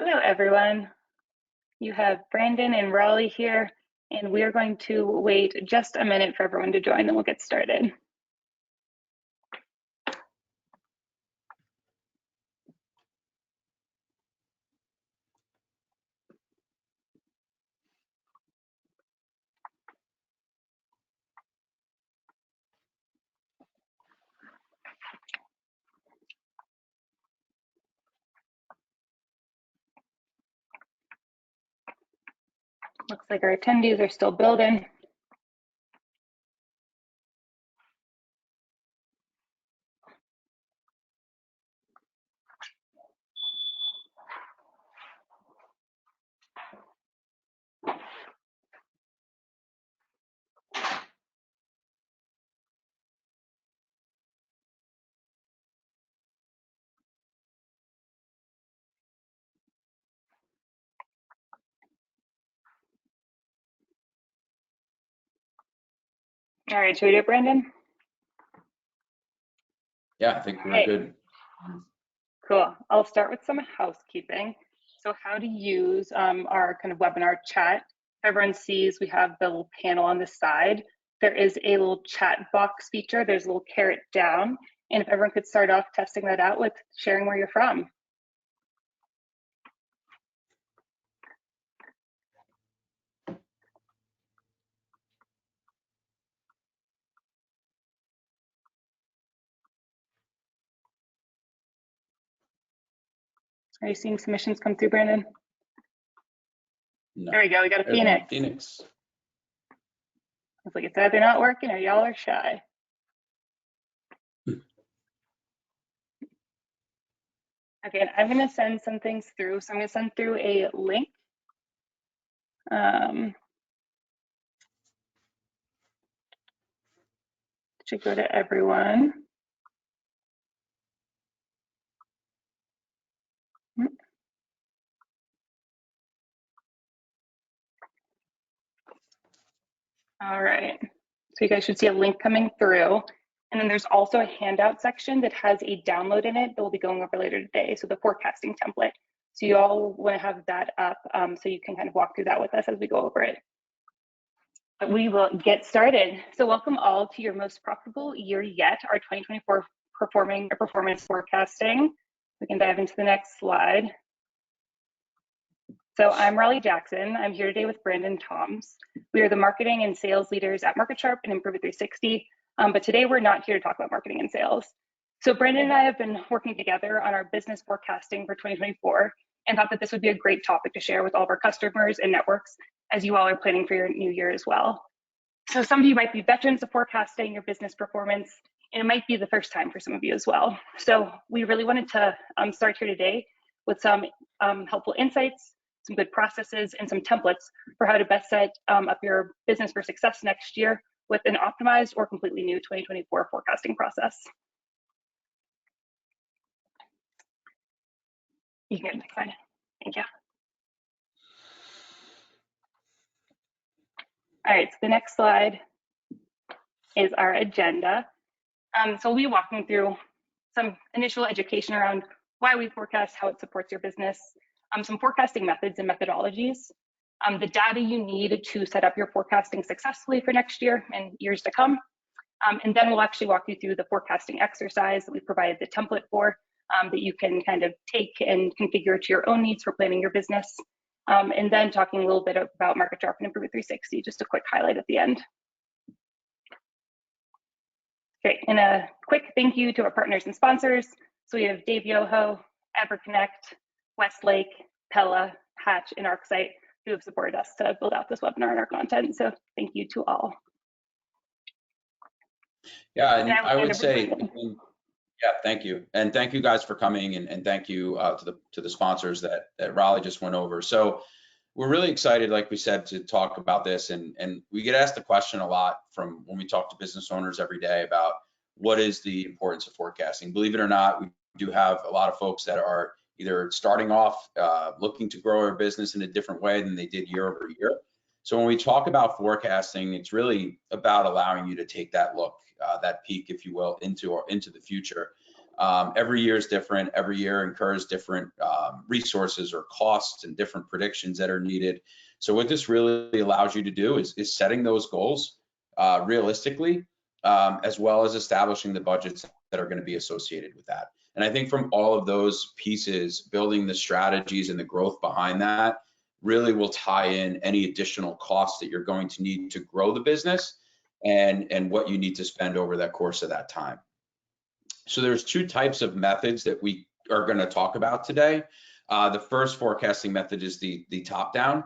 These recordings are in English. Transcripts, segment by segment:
Hello, everyone. You have Brandon and Raleigh here, and we are going to wait just a minute for everyone to join, then we'll get started. Looks like our attendees are still building. All right, should we do it, Brandon? Yeah, I think we're good. Cool. I'll start with some housekeeping. So how to use our kind of webinar chat. Everyone sees we have the little panel on the side. There is a little chat box feature. There's a little caret down. And if everyone could start off testing that out with sharing where you're from. Are you seeing submissions come through, Brandon? No. There we go. We got a There's Phoenix. Phoenix. It's like it's either not working or y'all are shy. Okay, and I'm going to send some things through. So I'm going to send through a link. Should go to everyone. All right, so you guys should see a link coming through. And then there's also a handout section that has a download in it that we'll be going over later today. So the forecasting template. So you all want to have that up so you can kind of walk through that with us as we go over it. But we will get started. So welcome all to your most profitable year yet, our 2024 performance forecasting. We can dive into the next slide. So I'm Raleigh Jackson. I'm here today with Brandon Toms. We are the marketing and sales leaders at MarketSharp and Improve It 360. But today we're not here to talk about marketing and sales. So Brandon and I have been working together on our business forecasting for 2024 and thought that this would be a great topic to share with all of our customers and networks as you all are planning for your new year as well. So some of you might be veterans of forecasting your business performance, and it might be the first time for some of you as well. So we really wanted to start here today with some helpful insights, some good processes, and some templates for how to best set up your business for success next year with an optimized or completely new 2024 forecasting process. You can get the next slide. Thank you. All right, so the next slide is our agenda. So we'll be walking through some initial education around why we forecast, how it supports your business, some forecasting methods and methodologies, the data you need to set up your forecasting successfully for next year and years to come. And then we'll actually walk you through the forecasting exercise that we provided the template for that you can kind of take and configure to your own needs for planning your business. And then talking a little bit about MarketSharp and Improve It 360, just a quick highlight at the end. Okay, and a quick thank you to our partners and sponsors. So we have Dave Yoho, EverConnect, Westlake, Pella, Hatch, and ArcSite who have supported us to build out this webinar and our content. So thank you to all. Yeah, and I would say, yeah, thank you. And thank you guys for coming, and thank you to the sponsors that Raleigh just went over. So we're really excited, like we said, to talk about this. And we get asked the question a lot from when we talk to business owners every day about what is the importance of forecasting. Believe it or not, we do have a lot of folks that are either starting off looking to grow their business in a different way than they did year over year. So when we talk about forecasting, it's really about allowing you to take that look, that peek, if you will, into the future. Every year is different. Every year incurs different resources or costs and different predictions that are needed. So what this really allows you to do is setting those goals realistically, as well as establishing the budgets that are going to be associated with that. And I think from all of those pieces, building the strategies and the growth behind that really will tie in any additional costs that you're going to need to grow the business and what you need to spend over that course of that time. So there's two types of methods that we are going to talk about today. The first forecasting method is the top down.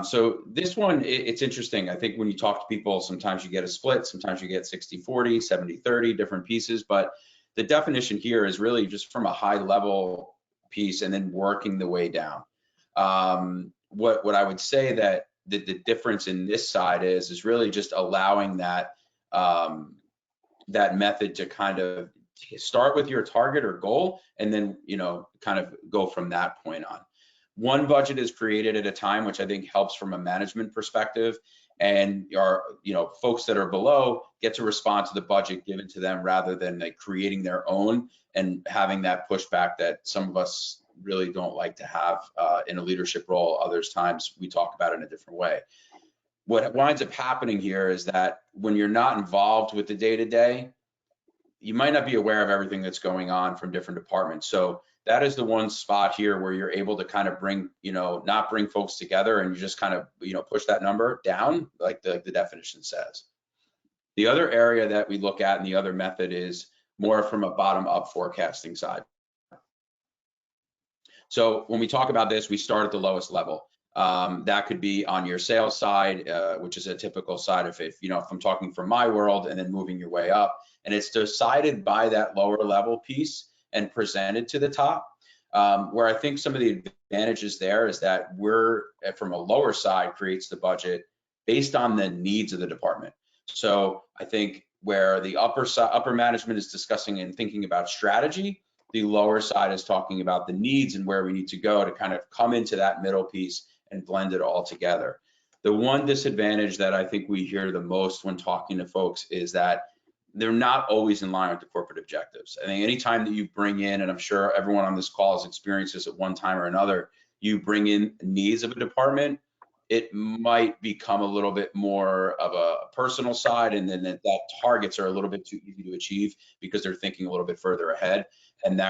So this one, it's interesting. I think when you talk to people, sometimes you get a split, sometimes you get 60-40, 70-30, different pieces, but the definition here is really just from a high level piece and then working the way down. What I would say that the difference in this side is really just allowing that that method to kind of start with your target or goal and then kind of go from that point on. One budget is created at a time, which I think helps from a management perspective, and our folks that are below get to respond to the budget given to them rather than like creating their own and having that pushback that some of us really don't like to have in a leadership role. Others times we talk about it in a different way. What winds up happening here is that when you're not involved with the day-to-day, you might not be aware of everything that's going on from different departments. So that is the one spot here where you're able to kind of bring, not bring folks together and you just kind of, push that number down like the definition says. The other area that we look at in the other method is more from a bottom-up forecasting side. So when we talk about this, we start at the lowest level. That could be on your sales side, which is a typical side if I'm talking from my world and then moving your way up. And it's decided by that lower level piece and presented to the top. Where I think some of the advantages there is that we're from a lower side creates the budget based on the needs of the department. So I think where the upper management is discussing and thinking about strategy, the lower side is talking about the needs and where we need to go to kind of come into that middle piece and blend it all together. The one disadvantage that I think we hear the most when talking to folks is that they're not always in line with the corporate objectives. I think anytime that you bring in, and I'm sure everyone on this call has experienced this at one time or another, you bring in needs of a department, it might become a little bit more of a personal side, and then that targets are a little bit too easy to achieve because they're thinking a little bit further ahead, and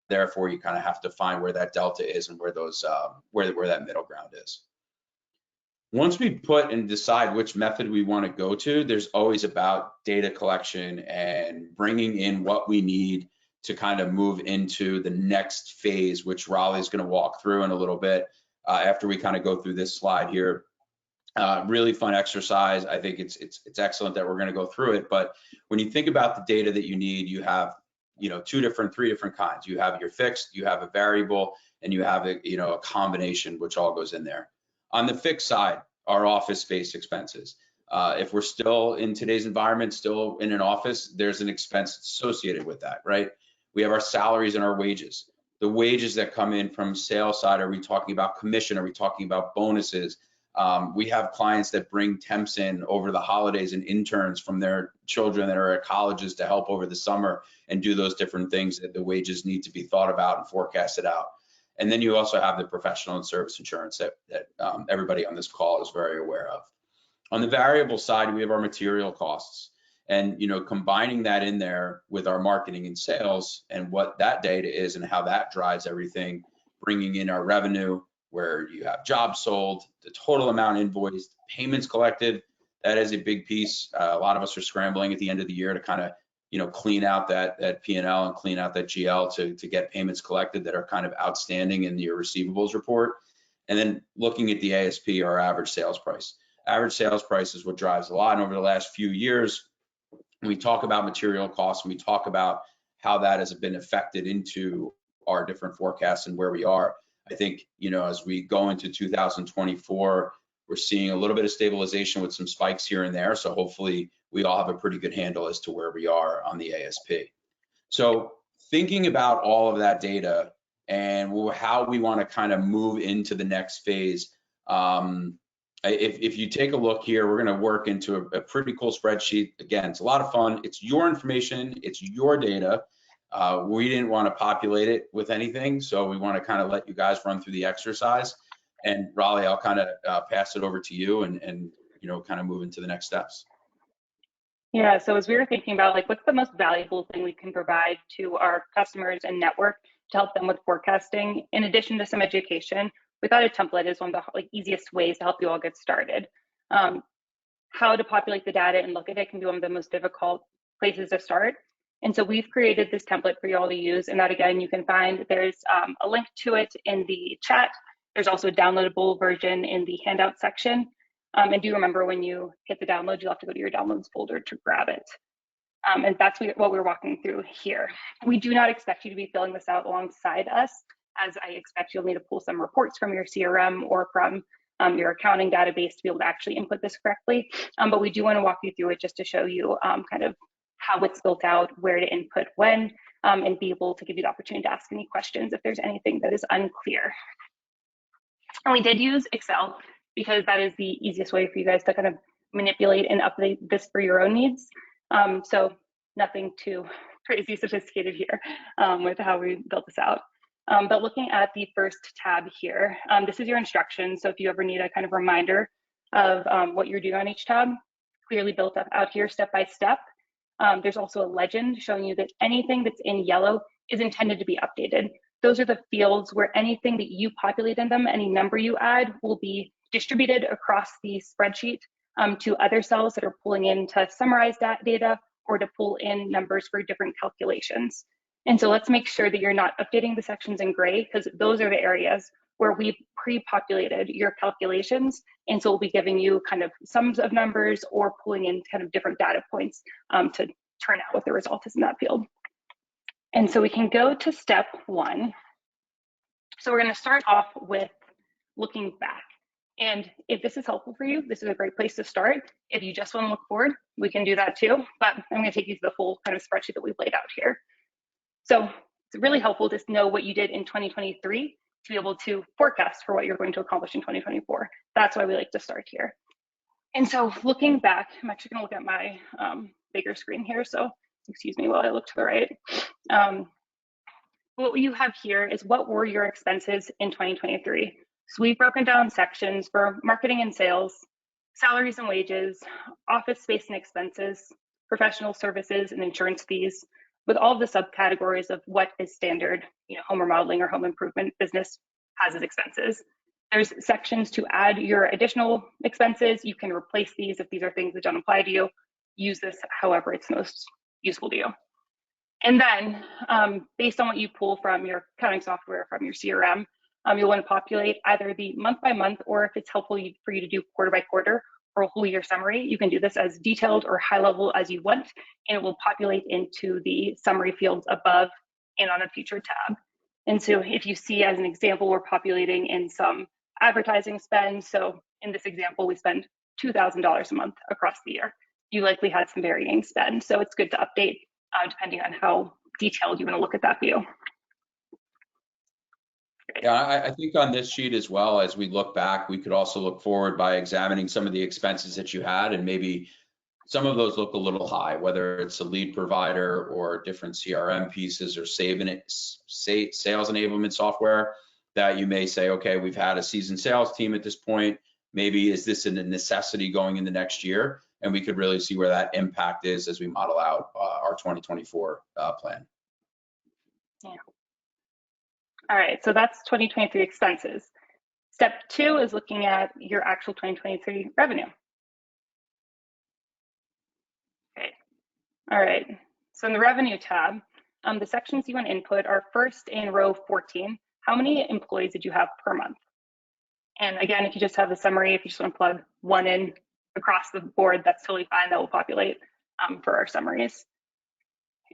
therefore you kind of have to find where that delta is and where those where that middle ground is. Once we put and decide which method we want to go to, there's always about data collection and bringing in what we need to kind of move into the next phase, which Raleigh's going to walk through in a little bit after we kind of go through this slide here. Really fun exercise. I think it's excellent that we're going to go through it. But when you think about the data that you need, you have three different kinds. You have your fixed, you have a variable, and you have a combination, which all goes in there. On the fixed side, our office-based expenses. If we're still in today's environment, still in an office, there's an expense associated with that, right? We have our salaries and our wages. The wages that come in from sales side, are we talking about commission? Are we talking about bonuses? We have clients that bring temps in over the holidays and interns from their children that are at colleges to help over the summer and do those different things that the wages need to be thought about and forecasted out. And then you also have the professional and service insurance that everybody on this call is very aware of. On the variable side, we have our material costs, and combining that in there with our marketing and sales and what that data is and how that drives everything, bringing in our revenue, where you have jobs sold, the total amount invoiced, payments collected. That is a big piece. A lot of us are scrambling at the end of the year to kind of clean out that P&L and clean out that GL to get payments collected that are kind of outstanding in your receivables report. And then looking at the ASP, our average sales price. Average sales price is what drives a lot. And over the last few years, when we talk about material costs, and we talk about how that has been affected into our different forecasts and where we are, I think, as we go into 2024, we're seeing a little bit of stabilization with some spikes here and there. So hopefully we all have a pretty good handle as to where we are on the ASP. So thinking about all of that data and how we want to kind of move into the next phase, if you take a look here, we're going to work into a pretty cool spreadsheet. Again, it's a lot of fun. It's your information. It's your data. We didn't want to populate it with anything, so we want to kind of let you guys run through the exercise. And Raleigh, I'll kind of pass it over to you and you know, kind of move into the next steps. Yeah, so as we were thinking about like what's the most valuable thing we can provide to our customers and network to help them with forecasting, in addition to some education, we thought a template is one of the like easiest ways to help you all get started. How to populate the data and look at it can be one of the most difficult places to start. And so we've created this template for you all to use, and that again, you can find, there's a link to it in the chat. There's also a downloadable version in the handout section. And do remember when you hit the download, you'll have to go to your downloads folder to grab it. And that's what we're walking through here. We do not expect you to be filling this out alongside us, as I expect you'll need to pull some reports from your CRM or from your accounting database to be able to actually input this correctly. But we do want to walk you through it just to show you kind of how it's built out, where to input when, and be able to give you the opportunity to ask any questions if there's anything that is unclear. And we did use Excel because that is the easiest way for you guys to kind of manipulate and update this for your own needs. So nothing too crazy sophisticated here with how we built this out. But looking at the first tab here, this is your instructions. So if you ever need a kind of reminder of what you're doing on each tab, clearly built up out here step by step. There's also a legend showing you that anything that's in yellow is intended to be updated. Those are the fields where anything that you populate in them, any number you add, will be distributed across the spreadsheet to other cells that are pulling in to summarize that data or to pull in numbers for different calculations. And so let's make sure that you're not updating the sections in gray, because those are the areas where we've pre-populated your calculations. And so we'll be giving you kind of sums of numbers or pulling in kind of different data points to turn out what the result is in that field. And so we can go to step one. So we're going to start off with looking back. And if this is helpful for you, this is a great place to start. If you just want to look forward, we can do that too. But I'm going to take you to the full kind of spreadsheet that we've laid out here. So it's really helpful to know what you did in 2023 to be able to forecast for what you're going to accomplish in 2024. That's why we like to start here. And so looking back, I'm actually going to look at my bigger screen here. So excuse me while I look to the right. What you have here is what were your expenses in 2023. So we've broken down sections for marketing and sales, salaries and wages, office space and expenses, professional services and insurance fees, with all of the subcategories of what is standard, home remodeling or home improvement business has as expenses. There's sections to add your additional expenses. You can replace these if these are things that don't apply to you. Use this however it's most useful to you. And then based on what you pull from your accounting software, from your CRM, you'll want to populate either the month by month, or if it's helpful for you to do quarter by quarter or a whole year summary, you can do this as detailed or high level as you want, and it will populate into the summary fields above and on a future tab. And so if you see, as an example, we're populating in some advertising spend. So in this example, we spend $2,000 a month across the year. You likely had some varying spend. So it's good to update depending on how detailed you want to look at that view. Yeah, I think on this sheet as well, as we look back, we could also look forward by examining some of the expenses that you had, and maybe some of those look a little high, whether it's a lead provider or different CRM pieces or sales enablement software that you may say, okay, we've had a seasoned sales team at this point. Maybe is this a necessity going into next year? And we could really see where that impact is as we model out our 2024 plan. Yeah. All right, so that's 2023 expenses. Step two is looking at your actual 2023 revenue. Okay. All right, so in the revenue tab, the sections you want to input are first in row 14. How many employees did you have per month? And again, if you just have the summary, if you just want to plug one in across the board, that's totally fine. That will populate for our summaries.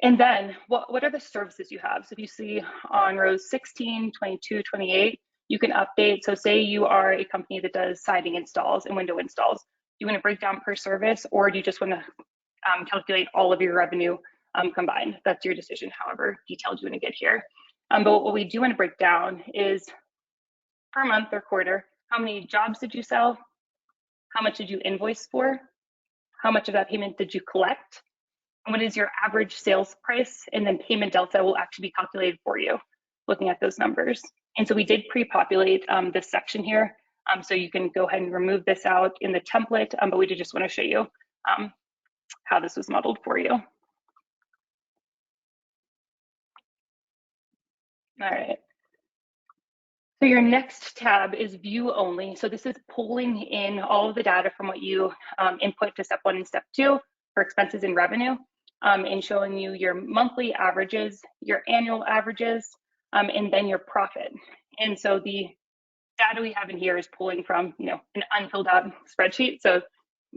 And then what are the services you have? So if you see on rows 16, 22, 28, you can update. So say you are a company that does siding installs and window installs. Do you want to break down per service, or do you just want to calculate all of your revenue combined? That's your decision, however detailed you want to get here. But what we do want to break down is per month or quarter, how many jobs did you sell? How much did you invoice for? How much of that payment did you collect? what is your average sales price, and then payment delta will actually be calculated for you, looking at those numbers. And so we did pre-populate this section here, so you can go ahead and remove this out in the template, but we did just want to show you how this was modeled for you. All right. So your next tab is view only. So this is pulling in all of the data from what you input to step 1 and step 2 for expenses and revenue, and showing you your monthly averages, your annual averages, and then your profit. And so the data we have in here is pulling from, an unfilled out spreadsheet. So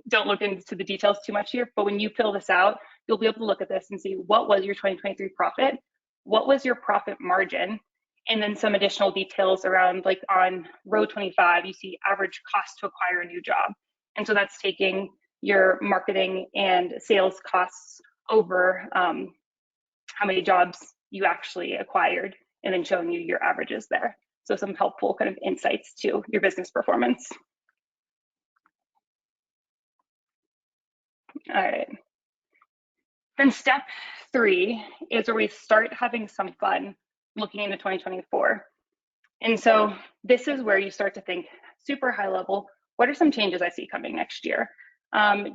don't look into the details too much here, but when you fill this out, you'll be able to look at this and see what was your 2023 profit, what was your profit margin, and then some additional details around, like on row 25, you see average cost to acquire a new job. And so that's taking your marketing and sales costs over how many jobs you actually acquired, and then showing you your averages there. So some helpful kind of insights to your business performance. All right. Then step 3 is where we start having some fun looking into 2024. And so this is where you start to think super high level, what are some changes I see coming next year?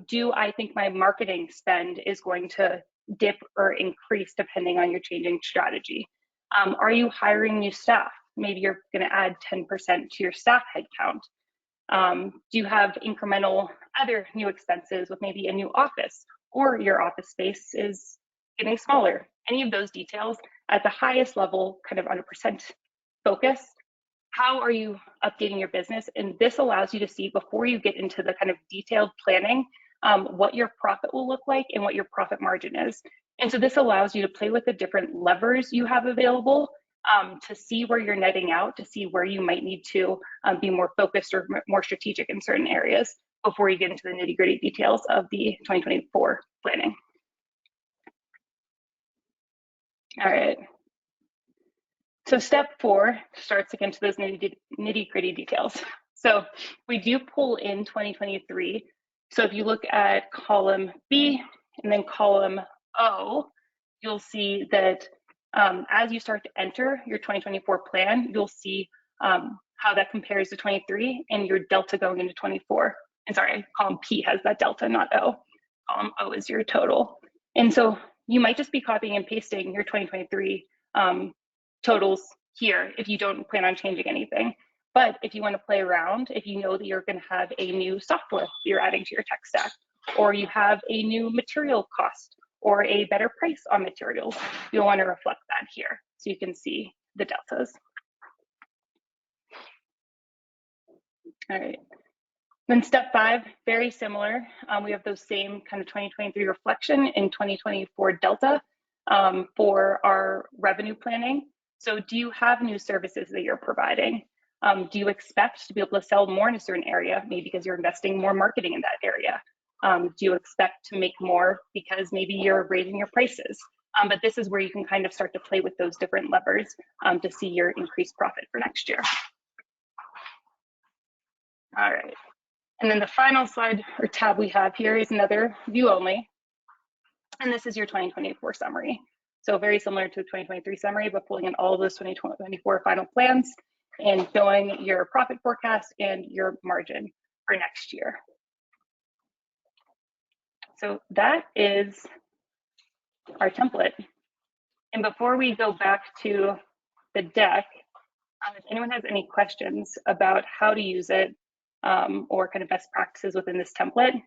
Do I think my marketing spend is going to dip or increase depending on your changing strategy? Are you hiring new staff? Maybe you're going to add 10% to your staff headcount. Do you have incremental other new expenses with maybe a new office, or your office space is getting smaller? Any of those details at the highest level, kind of on a percent focus, how are you updating your business? And this allows you to see, before you get into the kind of detailed planning, what your profit will look like and what your profit margin is. And so this allows you to play with the different levers you have available, to see where you're netting out, to see where you might need to be more focused or more strategic in certain areas before you get into the nitty-gritty details of the 2024 planning. All right. So step 4 starts again to those nitty-gritty details. So we do pull in 2023. So if you look at column B and then column O, you'll see that as you start to enter your 2024 plan, you'll see how that compares to 23 and your delta going into 24. And sorry, column P has that delta, not O. Column O is your total. And so you might just be copying and pasting your 2023 totals here if you don't plan on changing anything. But if you want to play around, if you know that you're going to have a new software you're adding to your tech stack, or you have a new material cost or a better price on materials, you'll want to reflect that here so you can see the deltas. All right. Then step 5, very similar. We have those same kind of 2023 reflection and 2024 delta for our revenue planning. So do you have new services that you're providing? Do you expect to be able to sell more in a certain area, maybe because you're investing more marketing in that area? Do you expect to make more because maybe you're raising your prices? But this is where you can kind of start to play with those different levers to see your increased profit for next year. All right. And then the final slide or tab we have here is another view only. And this is your 2024 summary. So very similar to the 2023 summary, but pulling in all of those 2024 final plans and showing your profit forecast and your margin for next year. So that is our template. And before we go back to the deck, if anyone has any questions about how to use it or kind of best practices within this template,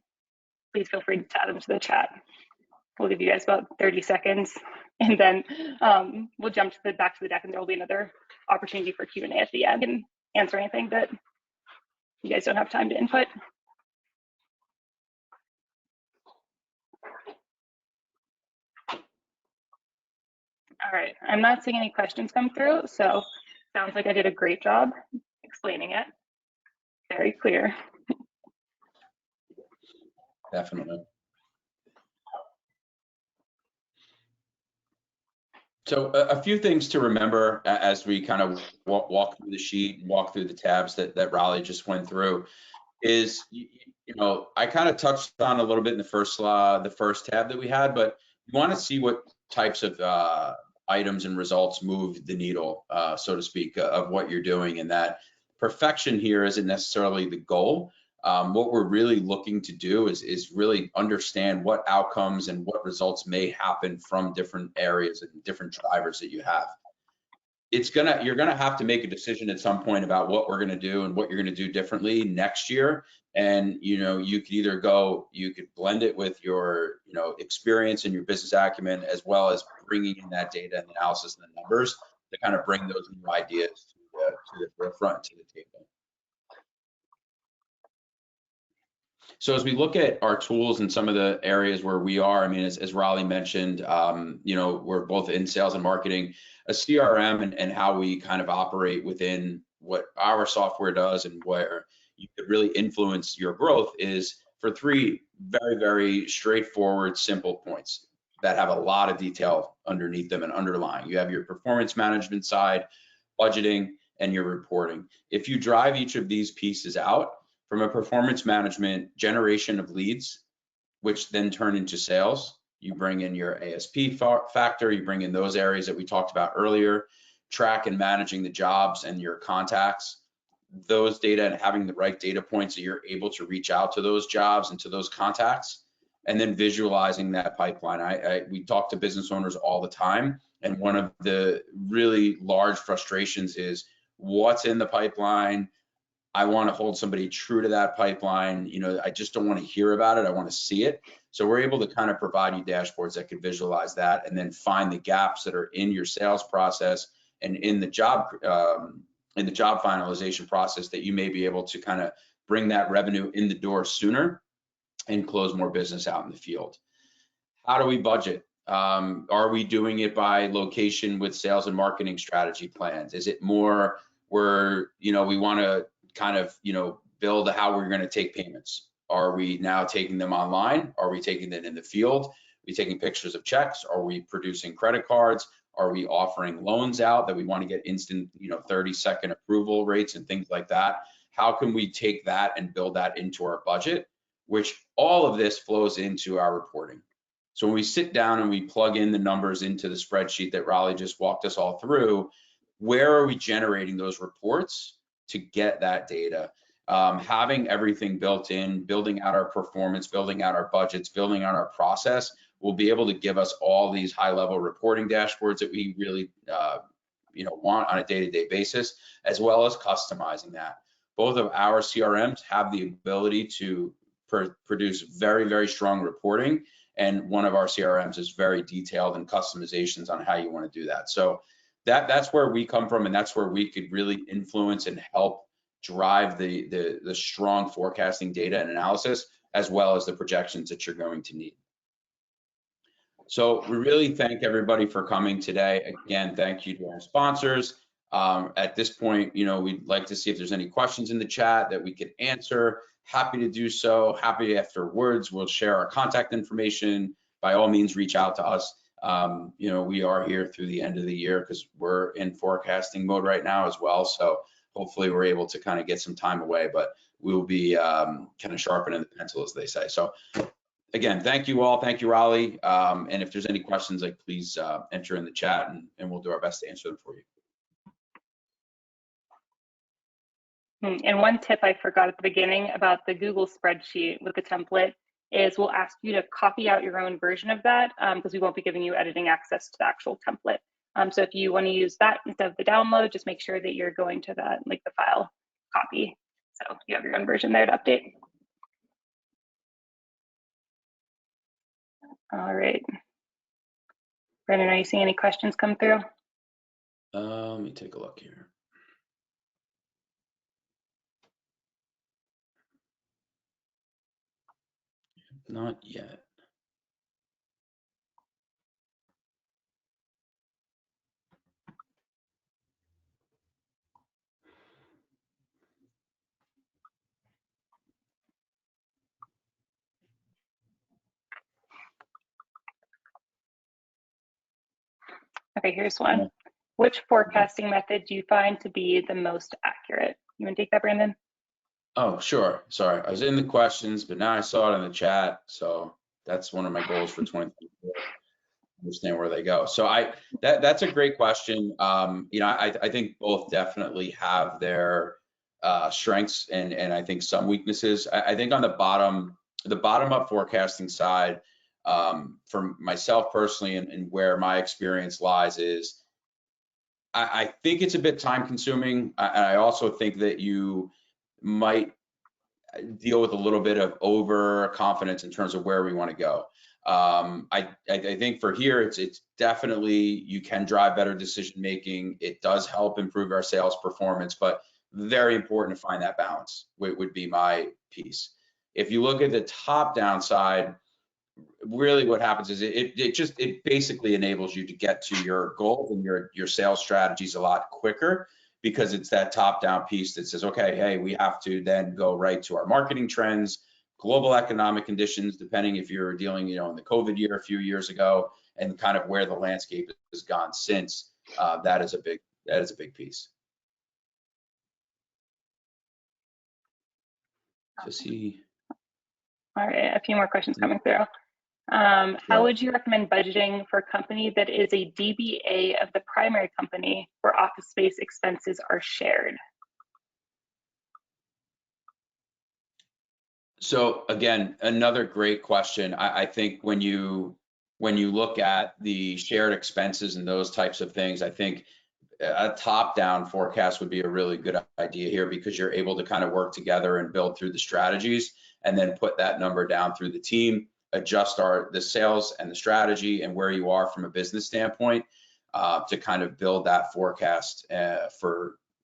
please feel free to add them to the chat. We'll give you guys about 30 seconds, and then we'll jump to back to the deck, and there will be another opportunity for Q&A at the end and answer anything that you guys don't have time to input. All right, I'm not seeing any questions come through, so sounds like I did a great job explaining it. Very clear. Definitely. So a few things to remember as we kind of walk through the sheet and walk through the tabs that Raleigh just went through is, I kind of touched on a little bit in the first tab that we had, but you want to see what types of items and results move the needle, so to speak, of what you're doing, and that perfection here isn't necessarily the goal. What we're really looking to do is really understand what outcomes and what results may happen from different areas and different drivers that you have. You're gonna have to make a decision at some point about what we're gonna do and what you're gonna do differently next year. And you could blend it with your experience and your business acumen, as well as bringing in that data and analysis and the numbers to kind of bring those new ideas to the forefront, to the table. So as we look at our tools and some of the areas where we are, I mean, as Raleigh mentioned, we're both in sales and marketing. A CRM and how we kind of operate within what our software does and where you could really influence your growth is for 3 very, very straightforward, simple points that have a lot of detail underneath them and underlying. You have your performance management side, budgeting, and your reporting. If you drive each of these pieces out, from a performance management, generation of leads, which then turn into sales, you bring in your ASP factor, you bring in those areas that we talked about earlier, track and managing the jobs and your contacts, those data and having the right data points that you're able to reach out to those jobs and to those contacts, and then visualizing that pipeline. We talk to business owners all the time, and one of the really large frustrations is what's in the pipeline. I want to hold somebody true to that pipeline. I just don't want to hear about it. I want to see it. So we're able to kind of provide you dashboards that can visualize that, and then find the gaps that are in your sales process and in the job finalization process that you may be able to kind of bring that revenue in the door sooner and close more business out in the field. How do we budget? Are we doing it by location with sales and marketing strategy plans? Is it more where we want to kind of build how we're going to take payments? Are we now taking them online? Are we taking them in the field? Are we taking pictures of checks? Are we producing credit cards? Are we offering loans out that we want to get instant 30-second approval rates and things like that? How can we take that and build that into our budget, which all of this flows into our reporting? So when we sit down and we plug in the numbers into the spreadsheet that Raleigh just walked us all through, where are we generating those reports to get that data? Having everything built in, building out our performance, building out our budgets, building out our process will be able to give us all these high-level reporting dashboards that we really want on a day-to-day basis, as well as customizing that. Both of our CRMs have the ability to produce very, very strong reporting, and one of our CRMs is very detailed in customizations on how you want to do that. So that's where we come from, and that's where we could really influence and help drive the strong forecasting data and analysis, as well as the projections that you're going to need. So we really thank everybody for coming today. Again, thank you to our sponsors. At this point, we'd like to see if there's any questions in the chat that we could answer. Happy to do so. Happy afterwards. We'll share our contact information. By all means, reach out to us. We are here through the end of the year because we're in forecasting mode right now as well. So hopefully we're able to kind of get some time away, but we'll be kind of sharpening the pencil, as they say. So again, thank you all. Thank you, Raleigh. And if there's any questions, please enter in the chat, and we'll do our best to answer them for you. And one tip I forgot at the beginning about the Google spreadsheet with the template is we'll ask you to copy out your own version of that because we won't be giving you editing access to the actual template. So if you want to use that instead of the download, just make sure that you're going to the file copy. So you have your own version there to update. All right. Brendan, are you seeing any questions come through? Let me take a look here. Not yet. Okay, here's one. Which forecasting method do you find to be the most accurate? You want to take that, Brandon? Oh, sure. Sorry, I was in the questions, but now I saw it in the chat. So that's one of my goals for 2024. understand where they go. So that's a great question. You know, I think both definitely have their strengths and I think some weaknesses. I think on the bottom up forecasting side, for myself personally, and where my experience lies is I think it's a bit time consuming. And I also think that you might deal with a little bit of overconfidence in terms of where we want to go. I think for here, it's definitely, you can drive better decision making. It does help improve our sales performance, but very important to find that balance would be my piece. If you look at the top down side, really what happens is it basically enables you to get to your goals and your sales strategies a lot quicker, because it's that top down piece that says, okay, hey, we have to then go right to our marketing trends, global economic conditions, depending if you're dealing, you know, in the COVID year a few years ago, and kind of where the landscape has gone since. That is a big piece. To see. All right, a few more questions coming through. How would you recommend budgeting for a company that is a DBA of the primary company where office space expenses are shared? So again, another great question. I think when you look at the shared expenses and those types of things, I think a top-down forecast would be a really good idea here, because you're able to kind of work together and build through the strategies, and then put that number down through the team, adjust the sales and the strategy and where you are from a business standpoint, to kind of build that forecast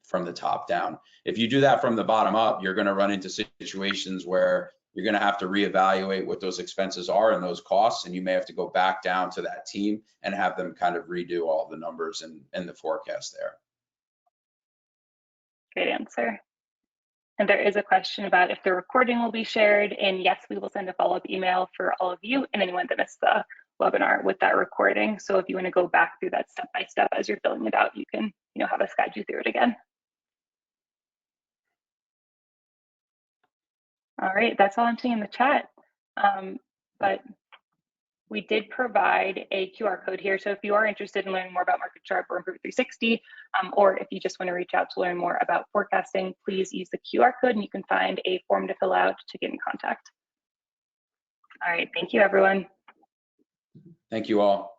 from the top down. If you do that from the bottom up, you're going to run into situations where you're going to have to reevaluate what those expenses are and those costs, and you may have to go back down to that team and have them kind of redo all the numbers and the forecast there. Great answer. And there is a question about if the recording will be shared, and yes, we will send a follow-up email for all of you and anyone that missed the webinar with that recording. So if you want to go back through that step by step as you're filling it out, you can, you know, have us guide you through it again. All right, that's all I'm seeing in the chat. But we did provide a QR code here. So if you are interested in learning more about Market Sharp or Improve 360, or if you just want to reach out to learn more about forecasting, please use the QR code and you can find a form to fill out to get in contact. All right, thank you, everyone. Thank you all.